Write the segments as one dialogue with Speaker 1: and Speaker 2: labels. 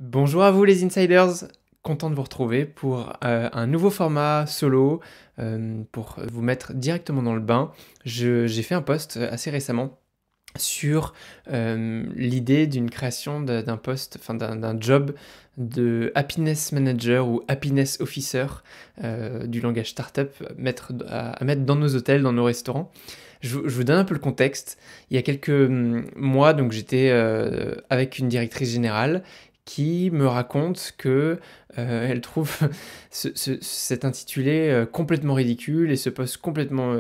Speaker 1: Bonjour à vous les insiders, content de vous retrouver pour un nouveau format solo, pour vous mettre directement dans le bain. J'ai fait un post assez récemment sur l'idée d'une création d'un poste, enfin d'un job de happiness manager ou happiness officer du langage startup à mettre dans nos hôtels, dans nos restaurants. Je vous donne un peu le contexte. Il y a quelques mois, donc j'étais avec une directrice générale qui me raconte que elle trouve cet intitulé complètement ridicule et ce poste complètement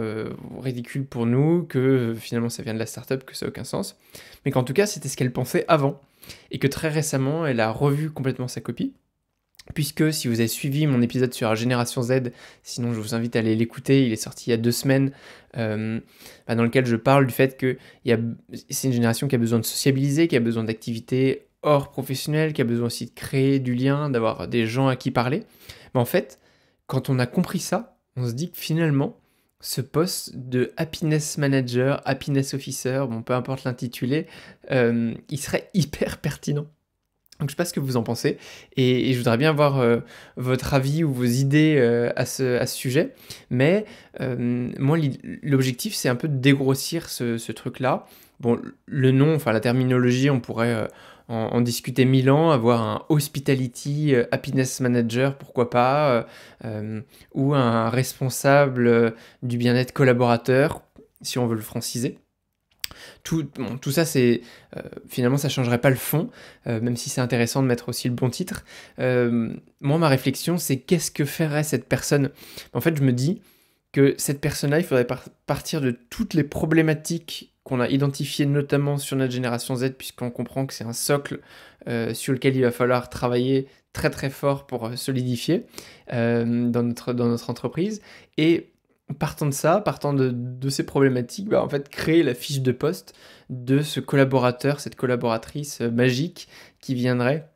Speaker 1: ridicule pour nous, que finalement ça vient de la startup, que ça n'a aucun sens, mais qu'en tout cas c'était ce qu'elle pensait avant, et que très récemment elle a revu complètement sa copie, puisque si vous avez suivi mon épisode sur la génération Z, sinon je vous invite à aller l'écouter, il est sorti il y a 2 semaines, dans lequel je parle du fait que c'est une génération qui a besoin de sociabiliser, qui a besoin d'activités hors professionnelles, qui a besoin aussi de créer du lien, d'avoir des gens à qui parler. Mais en fait, quand on a compris ça, on se dit que finalement, ce poste de happiness manager, happiness officer, bon, peu importe l'intitulé, il serait hyper pertinent. Donc je sais pas ce que vous en pensez, et je voudrais bien avoir votre avis ou vos idées à ce sujet, mais moi l'objectif c'est un peu de dégrossir ce truc-là. Bon, le nom, enfin la terminologie, on pourrait en discuter 1000 ans, avoir un hospitality happiness manager, pourquoi pas, ou un responsable du bien-être collaborateur, si on veut le franciser. Tout ça, finalement, ça changerait pas le fond, même si c'est intéressant de mettre aussi le bon titre. Moi, ma réflexion, c'est qu'est-ce que ferait cette personne? En fait, je me dis que cette personne-là, il faudrait partir de toutes les problématiques qu'on a identifiées, notamment sur notre génération Z, puisqu'on comprend que c'est un socle sur lequel il va falloir travailler très très fort pour solidifier dans notre entreprise. Et partant de ça, partant de ces problématiques, en fait, créer la fiche de poste de ce collaborateur, cette collaboratrice magique qui viendrait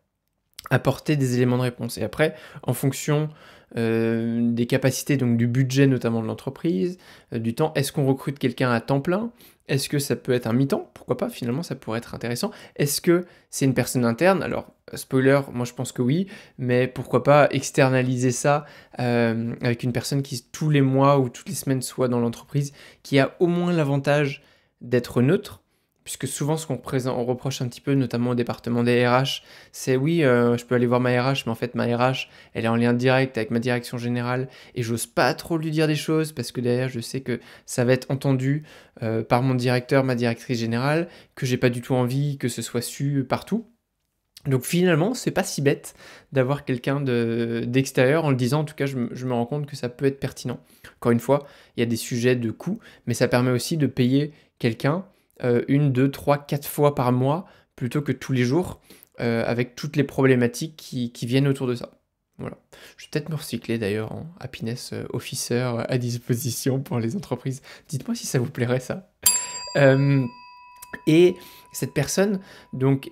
Speaker 1: apporter des éléments de réponse. Et après, en fonction des capacités, donc du budget notamment de l'entreprise, du temps, est-ce qu'on recrute quelqu'un à temps plein? Est-ce que ça peut être un mi-temps? Pourquoi pas, finalement, ça pourrait être intéressant. Est-ce que c'est une personne interne? Alors, spoiler, moi je pense que oui, mais pourquoi pas externaliser ça avec une personne qui tous les mois ou toutes les semaines soit dans l'entreprise, qui a au moins l'avantage d'être neutre, puisque souvent ce on reproche un petit peu, notamment au département des RH, c'est oui, je peux aller voir ma RH, mais en fait ma RH, elle est en lien direct avec ma direction générale, et j'ose pas trop lui dire des choses, parce que derrière je sais que ça va être entendu par mon directeur, ma directrice générale, que j'ai pas du tout envie que ce soit su partout. Donc finalement, c'est pas si bête d'avoir quelqu'un d'extérieur. En le disant, en tout cas, je me rends compte que ça peut être pertinent. Encore une fois, il y a des sujets de coût, mais ça permet aussi de payer quelqu'un une, deux, trois, quatre fois par mois, plutôt que tous les jours, avec toutes les problématiques qui viennent autour de ça. Voilà. Je vais peut-être me recycler d'ailleurs en happiness officer à disposition pour les entreprises. Dites-moi si ça vous plairait ça. Euh, et cette personne, donc,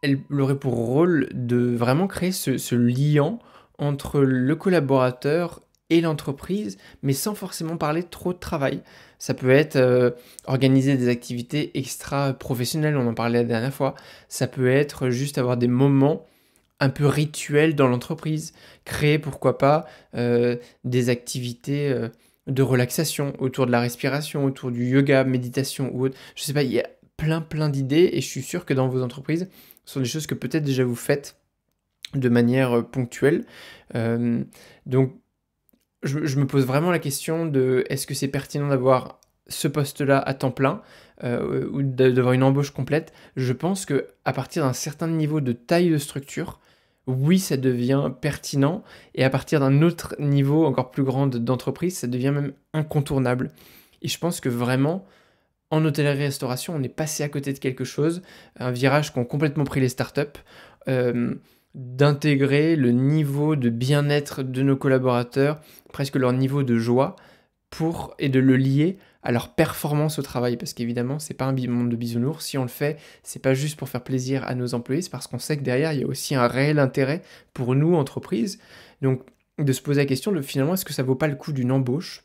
Speaker 1: elle aurait pour rôle de vraiment créer ce lien entre le collaborateur et l'entreprise, mais sans forcément parler trop de travail. Ça peut être organiser des activités extra-professionnelles, on en parlait la dernière fois. Ça peut être juste avoir des moments un peu rituels dans l'entreprise. Créer, pourquoi pas, des activités de relaxation autour de la respiration, autour du yoga, méditation ou autre. Je sais pas, il y a plein d'idées, et je suis sûr que dans vos entreprises, ce sont des choses que peut-être déjà vous faites de manière ponctuelle. Euh, donc, je me pose vraiment la question de est-ce que c'est pertinent d'avoir ce poste-là à temps plein ou d'avoir une embauche complète. Je pense que à partir d'un certain niveau de taille de structure, oui, ça devient pertinent, et à partir d'un autre niveau encore plus grand d'entreprise, ça devient même incontournable. Et je pense que vraiment, en hôtellerie-restauration, on est passé à côté de quelque chose, un virage qu'ont complètement pris les startups, euh, d'intégrer le niveau de bien-être de nos collaborateurs, presque leur niveau de joie, et de le lier à leur performance au travail. Parce qu'évidemment, c'est pas un monde de bisounours. Si on le fait, c'est pas juste pour faire plaisir à nos employés, c'est parce qu'on sait que derrière, il y a aussi un réel intérêt pour nous, entreprises. Donc, de se poser la question de finalement, est-ce que ça vaut pas le coup d'une embauche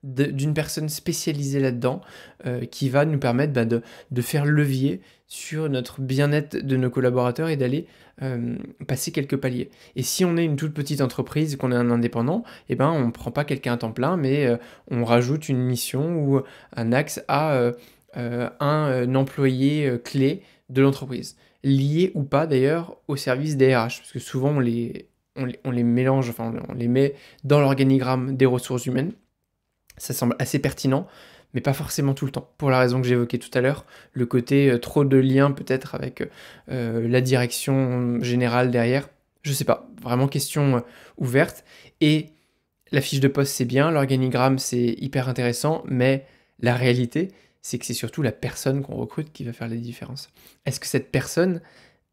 Speaker 1: d'une personne spécialisée là-dedans qui va nous permettre de faire levier sur notre bien-être de nos collaborateurs et d'aller passer quelques paliers. Et si on est une toute petite entreprise, qu'on est un indépendant, eh ben, on ne prend pas quelqu'un à temps plein, mais on rajoute une mission ou un axe à un employé clé de l'entreprise, lié ou pas d'ailleurs au service des RH, parce que souvent on les mélange, enfin on les met dans l'organigramme des ressources humaines. Ça semble assez pertinent, mais pas forcément tout le temps. Pour la raison que j'évoquais tout à l'heure, le côté trop de liens peut-être avec la direction générale derrière. Je sais pas, vraiment question ouverte. Et la fiche de poste c'est bien, l'organigramme c'est hyper intéressant, mais la réalité c'est que c'est surtout la personne qu'on recrute qui va faire la différence. Est-ce que cette personne,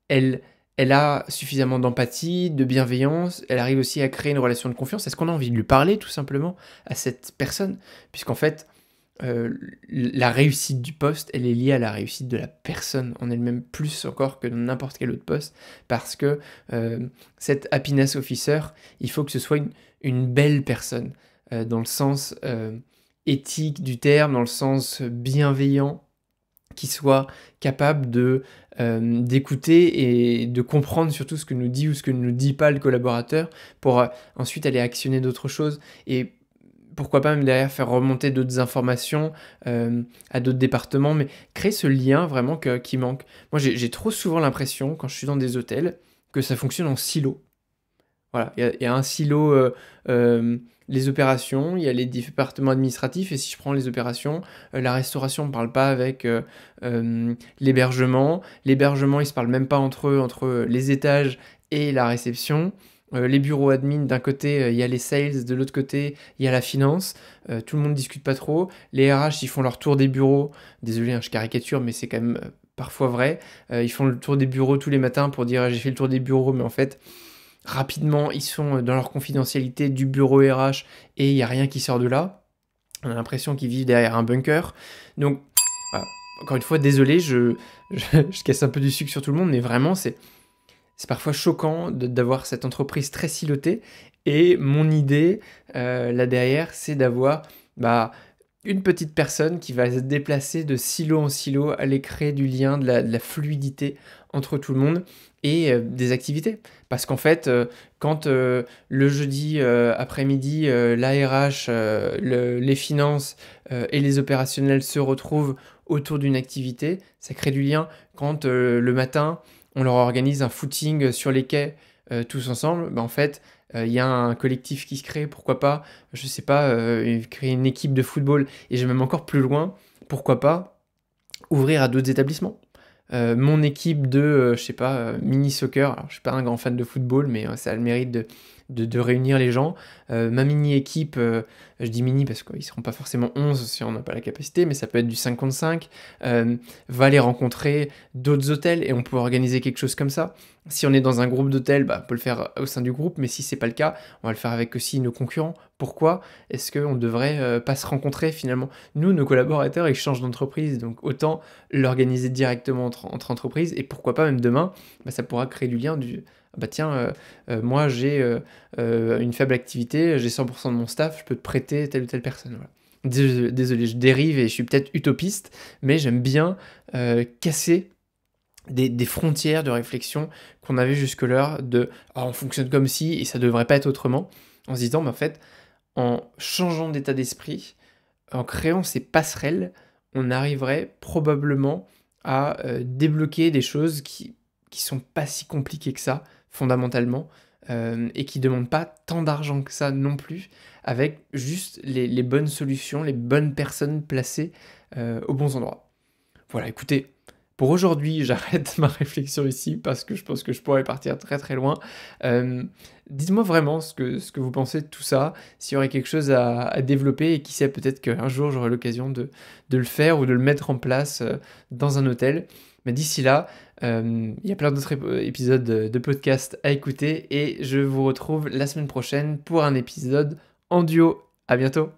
Speaker 1: elle, elle a suffisamment d'empathie, de bienveillance, elle arrive aussi à créer une relation de confiance? Est-ce qu'on a envie de lui parler tout simplement à cette personne? Puisqu'en fait, la réussite du poste, elle est liée à la réussite de la personne en elle-même, plus encore que dans n'importe quel autre poste, parce que cette happiness officer, il faut que ce soit une belle personne, dans le sens éthique du terme, dans le sens bienveillant, qui soit capable d'écouter et de comprendre surtout ce que nous dit ou ce que ne nous dit pas le collaborateur pour ensuite aller actionner d'autres choses et pourquoi pas même derrière faire remonter d'autres informations à d'autres départements, mais créer ce lien vraiment qui manque. Moi j'ai trop souvent l'impression quand je suis dans des hôtels que ça fonctionne en silo. Voilà, il y a un silo, les opérations, il y a les départements administratifs et si je prends les opérations, la restauration ne parle pas avec, l'hébergement. L'hébergement, ils ne se parlent même pas entre eux, entre les étages et la réception. Les bureaux admin, d'un côté, il y a les sales, de l'autre côté, il y a la finance. Tout le monde discute pas trop. Les RH, ils font leur tour des bureaux. Désolé, hein, je caricature, mais c'est quand même, parfois vrai. Ils font le tour des bureaux tous les matins pour dire: «J'ai fait le tour des bureaux», mais en fait rapidement, ils sont dans leur confidentialité du bureau RH et il n'y a rien qui sort de là. On a l'impression qu'ils vivent derrière un bunker. Donc, voilà. Encore une fois, désolé, je casse un peu du sucre sur tout le monde, mais vraiment, c'est parfois choquant d'avoir cette entreprise très silotée. Et mon idée, là derrière, c'est d'avoir une petite personne qui va se déplacer de silo en silo, aller créer du lien, de la fluidité entre tout le monde et des activités. Parce qu'en fait, quand le jeudi après-midi, l'ARH, les finances et les opérationnels se retrouvent autour d'une activité, ça crée du lien. Quand le matin, on leur organise un footing sur les quais tous ensemble, en fait, il y a un collectif qui se crée, pourquoi pas, je sais pas, créer une équipe de football, et je vais même encore plus loin, pourquoi pas ouvrir à d'autres établissements. Mon équipe de, je sais pas, mini-soccer, alors je suis pas un grand fan de football, mais ça a le mérite de réunir les gens. Ma mini-équipe, je dis mini parce qu'ils seront pas forcément 11 si on n'a pas la capacité, mais ça peut être du 5 contre 5, va aller rencontrer d'autres hôtels et on peut organiser quelque chose comme ça. Si on est dans un groupe d'hôtels, on peut le faire au sein du groupe, mais si c'est pas le cas, on va le faire avec aussi nos concurrents. Pourquoi est-ce qu'on ne devrait pas se rencontrer finalement? Nous, nos collaborateurs, ils changent d'entreprise, donc autant l'organiser directement entre entreprises, et pourquoi pas même demain, ça pourra créer du lien tiens, moi j'ai une faible activité, j'ai 100% de mon staff, je peux te prêter telle ou telle personne. Voilà. Désolé, je dérive et je suis peut-être utopiste, mais j'aime bien casser des frontières de réflexion qu'on avait jusque-là de on fonctionne comme si et ça devrait pas être autrement, en se disant en fait, en changeant d'état d'esprit, en créant ces passerelles, on arriverait probablement à débloquer des choses qui sont pas si compliquées que ça, fondamentalement, et qui demandent pas tant d'argent que ça non plus, avec juste les bonnes solutions, les bonnes personnes placées aux bons endroits. Voilà, écoutez, pour aujourd'hui, j'arrête ma réflexion ici parce que je pense que je pourrais partir très très loin. Dites-moi vraiment ce que vous pensez de tout ça, s'il y aurait quelque chose à développer et qui sait, peut-être qu'un jour j'aurai l'occasion de le faire ou de le mettre en place dans un hôtel. Mais d'ici là, il y a plein d'autres épisodes de podcast à écouter et je vous retrouve la semaine prochaine pour un épisode en duo. À bientôt!